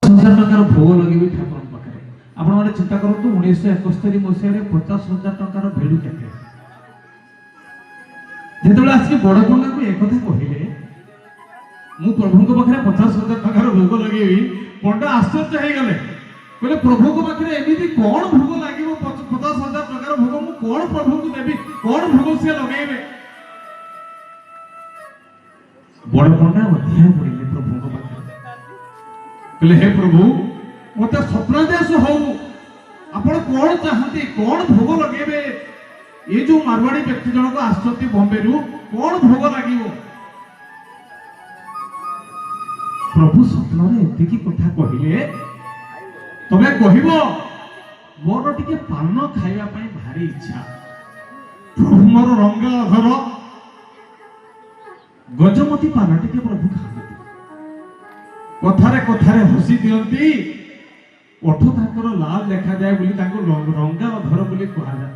ଟଙ୍କାର ଭୋଗ ଲଗେଇବି ଠାକୁରଙ୍କ ପାଖରେ। ଆପଣମାନେ ଚିନ୍ତା କରନ୍ତୁ 1971 ମସିହାରେ 50,000 ଟଙ୍କାର ଭେଡୁ କେତେ? ଯେତେବେଳେ ଆସିକି ବଡପଣ୍ଡାକୁ ଏକଥା କହିଲେ ମୁଁ ପ୍ରଭୁଙ୍କ ପାଖରେ 50,000 ଟଙ୍କାର ଭୋଗ ଲଗେଇବି, ପଣ୍ଡା ଆଶ୍ଚର୍ଯ୍ୟ ହେଇଗଲେ। କହିଲେ ପ୍ରଭୁଙ୍କ ପାଖରେ ଏମିତି କଣ ଭୋଗ ଲାଗିବ? 50,000 ଟଙ୍କାର ଭୋଗ ମୁଁ କଣ ପ୍ରଭୁଙ୍କୁ ଦେବି? କଣ ଭୋଗ ସିଏ ଲଗେଇବେ? ବଡପଣ୍ଡା ଅଧିଆ ପଡିଲେ ପ୍ରଭୁଙ୍କ ପାଖରେ। କହିଲେ ହେ ପ୍ରଭୁ, ମତେ ସ୍ୱପ୍ନାଦେଶ ହଉ, ଆପଣ କଣ ଚାହାନ୍ତି? କଣ ଭୋଗ ଲଗେଇବେ? ଏ ଯୋଉ ମାରୱାଡି ବ୍ୟକ୍ତି ଜଣକ ଆସିଛନ୍ତି ବମ୍ବେରୁ, କଣ ଭୋଗ ଲାଗିବ? ପ୍ରଭୁ ସ୍ୱପ୍ନରେ ଏତିକି କଥା କହିଲେ, ତମେ କହିବ ମୋର ଟିକେ ପାନ ଖାଇବା ପାଇଁ ଭାରି ଇଚ୍ଛା। ପ୍ରଭୁ ମୋର ରଙ୍ଗା ଅଧର ଗଜମତି ପାନ ଟିକେ ପ୍ରଭୁ ଖାଆନ୍ତି। କଥାରେ କଥାରେ ହସି ଦିଅନ୍ତି। ଓଠ ତାଙ୍କର ଲାଲ ଦେଖାଯାଏ ବୋଲି ତାଙ୍କୁ ରଙ୍ଗା ଅଧର ବୋଲି କୁହାଯାଏ।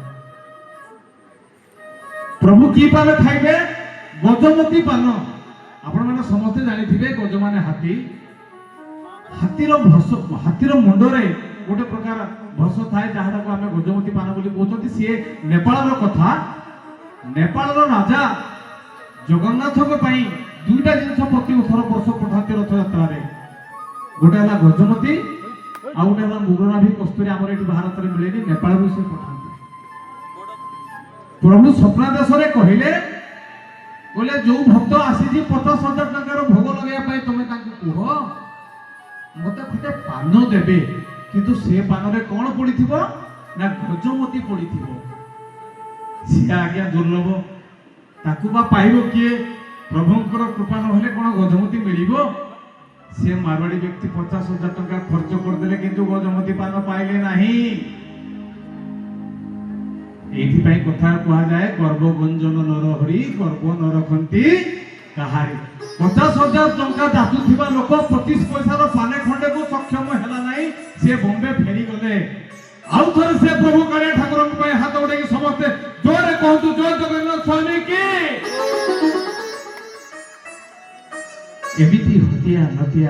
ପ୍ରଭୁ କି ପାନ ଖାଇବେ? ଗଜମତି ପାନ। ଆପଣ ମାନେ ସମସ୍ତେ ଜାଣିଥିବେ ଗଜ ମାନେ ହାତୀ। ହାତୀର ମୁଣ୍ଡରେ ଗୋଟେ ପ୍ରକାର ଭସ ଥାଏ, ଯାହାକୁ ଆମେ ଗଜମତି ପାନ ବୋଲି କହୁଛନ୍ତି। ସିଏ ନେପାଳର କଥା। ନେପାଳର ରାଜା ଜଗନ୍ନାଥଙ୍କ ପାଇଁ ଦୁଇଟା ଜିନିଷ ପ୍ରତି ବର୍ଷ ପଠାନ୍ତି ରଥଯାତ୍ରାରେ। ଗୋଟେ ହେଲା ଗଜମତି, ଆଉ ଗୋଟେ ହେଲା ମୁଗନାଭି କସ୍ତୁରୀ। ଆମର ଏଠି ଭାରତରେ ମିଳେନି, ନେପାଳରୁ ସେ ପଠାନ୍ତି। ପ୍ରଭୁ ସ୍ୱପ୍ନାଦେଶରେ କହିଲେ, ଯୋଉ ଭକ୍ତ ଆସିଛି 50,000 ଟଙ୍କାର ଭୋଗ ଲଗେଇବା ପାଇଁ, ତମେ ତାଙ୍କୁ କୁହ ମତେ ଗୋଟେ ପାନ ଦେବେ। କିନ୍ତୁ ସେ ପାନରେ କଣ ପଡିଥିବ ନା ଗଜମତି ପଡିଥିବ। ସିଏ ଆଜ୍ଞା ଦୁର୍ଲଭ, ତାକୁ ବା ପାଇବ କିଏ? ପ୍ରଭୁଙ୍କର କୃପା ନହେଲେ କଣ ଗଜମତି ମିଳିବ? ସେ ମାରୱାଡି ବ୍ୟକ୍ତି 50,000 ଟଙ୍କା ଖର୍ଚ୍ଚ କରିଦେଲେ, କିନ୍ତୁ ଗଜମତି ପାନ ପାଇଲେ ନାହିଁ। ଏଇଥିପାଇଁ କଥା କୁହାଯାଏ, ଗର୍ବ ଗଞ୍ଜନ ନରହରି ଗର୍ବ ନ ରଖନ୍ତି କାହାରି। 50,000 ଟଙ୍କା ଯାଚୁଥିବା ଲୋକ 25 ପଇସାର ପାନେ ଖଣ୍ଡେକୁ ସକ୍ଷମ ହେଲା ନାହିଁ, ସେ ବମ୍ବେ ଫେରିଗଲେ। ଆଉ ଥରେ ସେ ପ୍ରଭୁ କାଳିଆ ଠାକୁରଙ୍କ ପାଇଁ ହାତ ଉଠେଇକି ସମସ୍ତେ ଜୋରେ କହନ୍ତୁ, ଜୟ ଜଗନ୍ନାଥ ସ୍ୱାମୀ କି। ଏମିତି ହତିଆ ନତିଆ